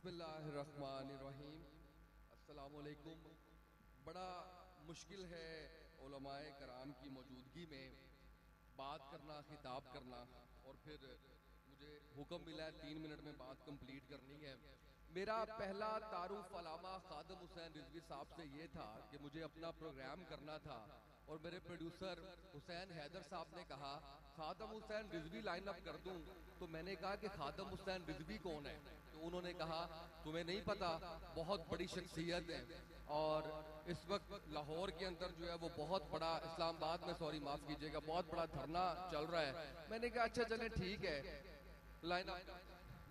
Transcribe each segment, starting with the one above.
बिस्मिल्लाहिर्रहमानिर्रहीम। अस्सलामुअलैकुम। बड़ा मुश्किल है उलमाए कराम की मौजूदगी में बात करना, खिताब करना, और फिर मुझे हुक्म मिला है 3 मिनट में बात कंप्लीट करनी है। मेरा पहला तारुफ अलामा खादम हुसैन रिजवी साहब से ये था कि मुझे अपना प्रोग्राम करना था, और मेरे प्रोड्यूसर हुसैन हैदर साहब ने कहा खादम हुसैन रिजवी लाइन अप कर दूं। तो मैंने कहा कि खादम हुसैन रिजवी कौन है? तो उन्होंने कहा तुम्हें नहीं पता, बहुत बड़ी शख्सियत है, और इस वक्त लाहौर के अंदर जो है वो बहुत बड़ा, इस्लामाबाद में, सॉरी माफ कीजिएगा, बहुत बड़ा धरना चल रहा है। मैंने कहा अच्छा चले ठीक है, लाइन अप।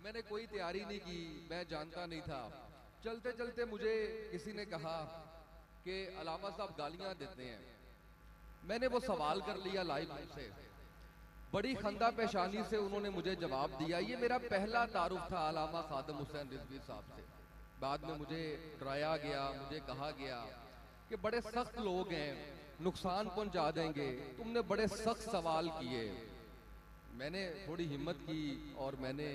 मैंने कोई तैयारी नहीं की, मैं जानता नहीं था। चलते चलते मुझे किसी ने कहा कि अलामा साहब गालियां देते हैं। मैंने वो सवाल कर लिया लाइव से, बड़ी खंदा पेशानी से उन्होंने मुझे जवाब दिया। ये मेरा पहला तारुफ था अलामा खादम हुसैन रिजवी साहब से। बाद में मुझे डराया गया, मुझे कहा गया कि बड़े सख्त लोग हैं, नुकसान पहुंचा देंगे, तुमने बड़े सख्त सवाल किए। मैंने थोड़ी हिम्मत की और मैंने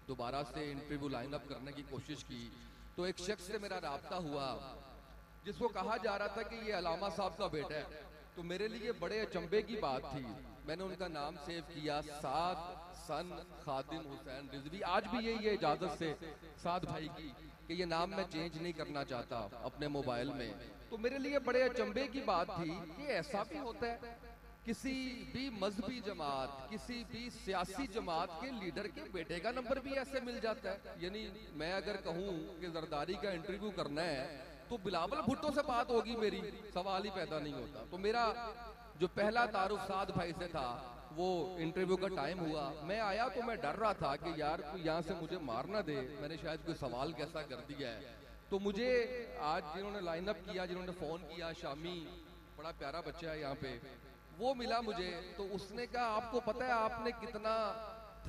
दोबारा से इंटरव्यू लाइन अप करने की कोशिश की। तो एक शख्स से मेरा राब्ता हुआ जिसको कहा जा रहा था कि ये अलामा साहब का बेटा है। तो मेरे लिए बड़े अचंभे की बात थी। मैंने उनका नाम सेव किया, साद सन खादिम हुसैन रिजवी। आज भी यही है इजाजत से साद भाई की कि ये नाम मैं चेंज नहीं करना चाहता अपने मोबाइल में। तो मेरे लिए बड़े अचंभे की बात थी कि ऐसा भी होता है, किसी भी मजहबी जमात, किसी भी सियासी जमात के लीडर के बेटे का नंबर भी ऐसे मिल जाता है। यानी मैं अगर कहूं कि जरदारी का इंटरव्यू करना है तो बिलावल भुट्टो से बात होगी मेरी, सवाल ही पैदा नहीं होता। तो मेरा जो पहला तारुफ साद भाई से था, वो इंटरव्यू का टाइम हुआ, मैं आया तो मैं डर रहा था कि यार कोई यहाँ से मुझे मार ना दे, मैंने शायद कोई सवाल कैसा कर दिया है। तो मुझे आज जिन्होंने लाइन अप किया, जिन्होंने फोन किया, शामी बड़ा प्यारा बच्चा है यहाँ पे, वो मिला मुझे। तो उसने कहा आपको पता है आपने कितना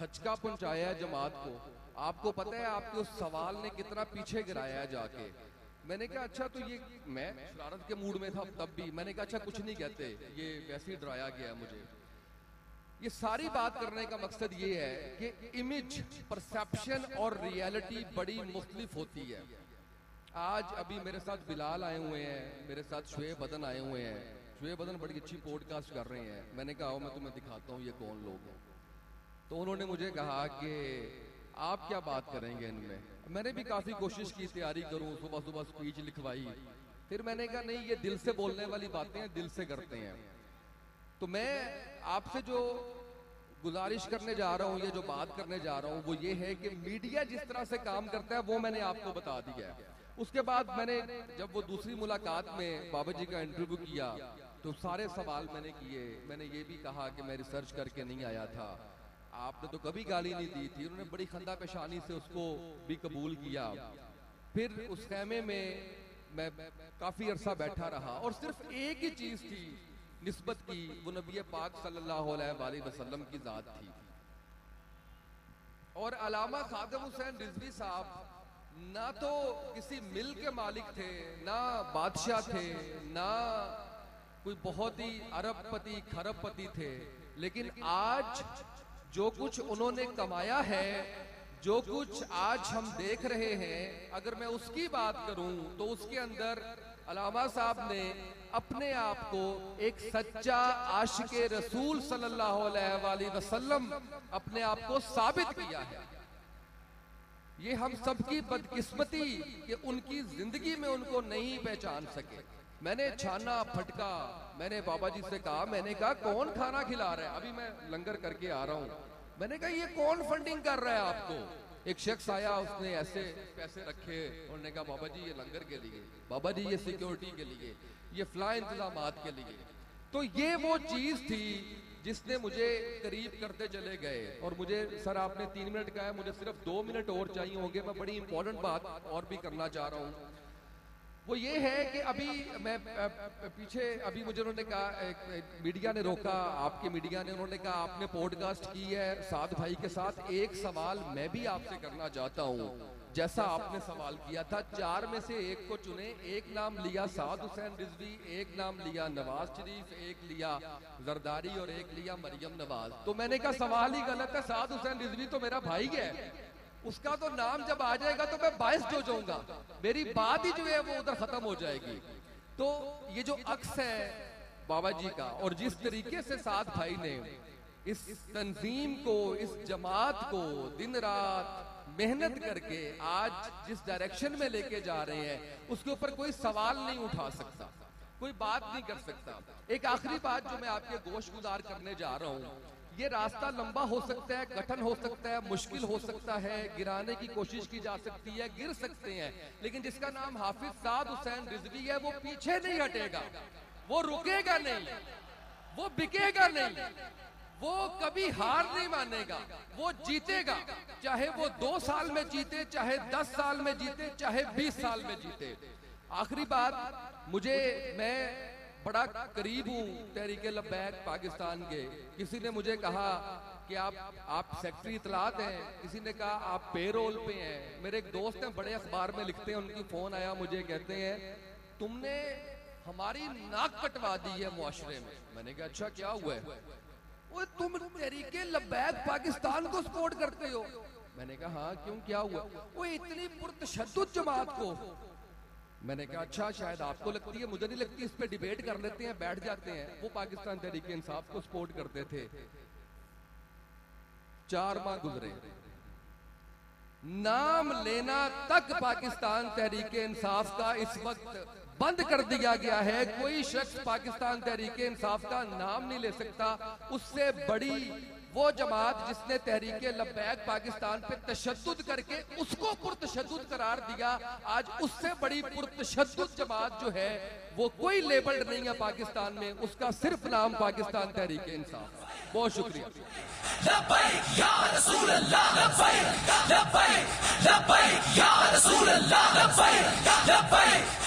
धचका पहुंचाया है जमात को, आपको पता है आपके उस सवाल ने कितना पीछे गिराया है जाके। मैंने कहा अच्छा, तो ये मैं शरारत के मूड में था तब भी। मैंने कहा अच्छा कुछ नहीं कहते, ये वैसे ही डराया गया मुझे। ये सारी बात करने का मकसद ये है कि इमेज, परसेप्शन और रियलिटी बड़ी मुख्तलिफ होती है। आज अभी मेरे साथ बिलाल आए हुए हैं, मेरे साथ शुएब बदन आए हुए हैं। शुएब बदन बड़ी अच्छी पॉडकास्ट कर रहे हैं। मैंने कहा मैं तुम्हें दिखाता हूँ ये कौन लोग हैं। तो उन्होंने मुझे कहा कि आप क्या बात करेंगे इनमें। मैंने भी काफी कोशिश की तैयारी करूं, सुबह सुबह स्पीच लिखवाई। फिर मैंने कहा नहीं, ये दिल से बोलने वाली बातें हैं, दिल से करते हैं। तो मैं आपसे जो गुजारिश करने जा रहा हूं, ये जो बात करने जा रहा हूं, वो ये है कि मीडिया जिस तरह से काम करता है वो मैंने आपको बता दिया है। उसके बाद मैंने जब वो दूसरी मुलाकात में बाबा जी का इंटरव्यू किया तो सारे सवाल मैंने किए। मैंने ये भी कहा कि मैं रिसर्च करके नहीं आया था, आपने तो कभी गाली नहीं दी थी। उन्होंने बड़ी खंदा पेशानी से उसको भी कबूल किया। फिर उस खेमे में मैं काफी अरसा बैठा रहा और सिर्फ एक ही चीज थी निस्बत की, वो नबी पाक सल्लल्लाहु अलैहि वसल्लम की जात थी। और अलामा खादम हुसैन रिजवी साहब ना तो किसी मिल के मालिक थे, ना बादशाह थे, ना कोई बहुत ही अरबपति खरबपति थे, लेकिन आज जो कुछ उन्होंने कमाया है, जो कुछ आज हम देख रहे हैं, अगर मैं उसकी बात करूं तो उसके अंदर अलामा साहब ने अपने आप को एक सच्चा आशिके रसूल सल्लल्लाहु अलैहि वसल्लम अपने आप को साबित किया है। ये हम सबकी बदकिस्मती कि उनकी जिंदगी में उनको नहीं पहचान सके। मैंने छाना फटका, मैंने बाबा जी से कहा, मैंने कहा कौन खाना खिला रहा है, अभी मैं लंगर करके आ रहा हूँ। मैंने कहा ये कौन फंडिंग कर रहा है आपको। एक शख्स आया, उसने ऐसे पैसे रखे, उन्होंने कहा बाबा जी ये लंगर के लिए, बाबा जी ये सिक्योरिटी के लिए, ये फ्ला इंतजामात के लिए। तो ये वो चीज थी जिसने मुझे करीब करते चले गए। और मुझे सर आपने 3 मिनट कहा है, मुझे सिर्फ 2 मिनट और चाहिए होंगे। मैं बड़ी इंपॉर्टेंट बात और भी करना चाह रहा हूँ। वो ये है कि अभी मैं पीछे अभी मुझे उन्होंने कहा, मीडिया ने रोका, आपके मीडिया ने, उन्होंने कहा आपने पॉडकास्ट की है साद भाई के साथ, एक सवाल मैं भी आपसे करना चाहता हूँ। जैसा आपने सवाल किया था, 4 में से एक को चुने, एक नाम लिया साद हुसैन रिजवी, एक नाम लिया नवाज शरीफ, एक लिया जरदारी और एक लिया मरियम नवाज। तो मैंने कहा सवाल ही गलत है, साद हुसैन रिजवी तो मेरा भाई है, उसका तो नाम जब आ जाएगा तो मैं बायस हो जाऊंगा, मेरी बात ही जो है वो उधर खत्म हो जाएगी। तो ये जो अक्स है बाबा जी का, और जिस तरीके से साद भाई ने इस तंजीम को, इस जमात को दिन रात मेहनत करके आज जिस डायरेक्शन में लेके जा रहे हैं, उसके ऊपर कोई सवाल नहीं उठा सकता, कोई बात नहीं कर सकता। एक आखिरी बात जो मैं आपके गोश गुजार करने जा रहा हूं, ये रास्ता लंबा हो सकता है, कठिन हो सकता है, मुश्किल हो सकता है, गिराने की कोशिश की जा सकती है, गिर सकते हैं, लेकिन जिसका नाम हाफिज साद हुसैन रिजवी है वो पीछे नहीं हटेगा, वो रुकेगा नहीं, वो बिकेगा नहीं, वो कभी हार नहीं मानेगा, वो जीतेगा, चाहे वो 2 साल में जीते, चाहे 10 साल में जीते, चाहे 20 साल में जीते। आखिरी बात, मैं बड़ा करीब हूँ तहरीके लब्बैक पाकिस्तान के। किसी ने मुझे कहा कि आप सेक्रेटरी इतलात हैं, किसी ने कहा आप पेरोल पे हैं। मेरे एक दोस्त हैं, बड़े अखबार में लिखते हैं, उनकी फोन आया मुझे, कहते हैं तुमने हमारी नाक कटवा दी है मुआशरे में। मैंने कहा अच्छा क्या हुआ है? वो तुम तहरीके लब्बैक पाकिस्तान को सपोर्ट करते हो। मैंने कहा हाँ क्यों, क्या हुआ? वो इतनी पुरतशद्दुद जमात को। मैंने कहा अच्छा शायद आपको लगती है, मुझे नहीं लगती, इस पे डिबेट कर लेते हैं, बैठ जाते हैं। वो पाकिस्तान तहरीके इंसाफ को सपोर्ट करते थे। 4 माह गुजरे, नाम लेना तक पाकिस्तान तहरीके इंसाफ का इस वक्त बंद कर दिया गया है। कोई शख्स पाकिस्तान तहरीके इंसाफ का नाम नहीं ले सकता। उससे बड़ी वो जमात जिसने तहरीके लब्बैक पाकिस्तान पे तशद्दुद करके उसको पुरतशद्दुद करार दिया, आज उससे बड़ी पुरतशद्दुद जमात जो है वो कोई लेबल्ड नहीं है पाकिस्तान में, उसका सिर्फ नाम पाकिस्तान तहरीके इंसाफ। बहुत शुक्रिया। लब्बैक या रसूल अल्लाह, लब्बैक लब्बैक लब्बैक या रसूल अल्लाह, लब्बैक लब्बैक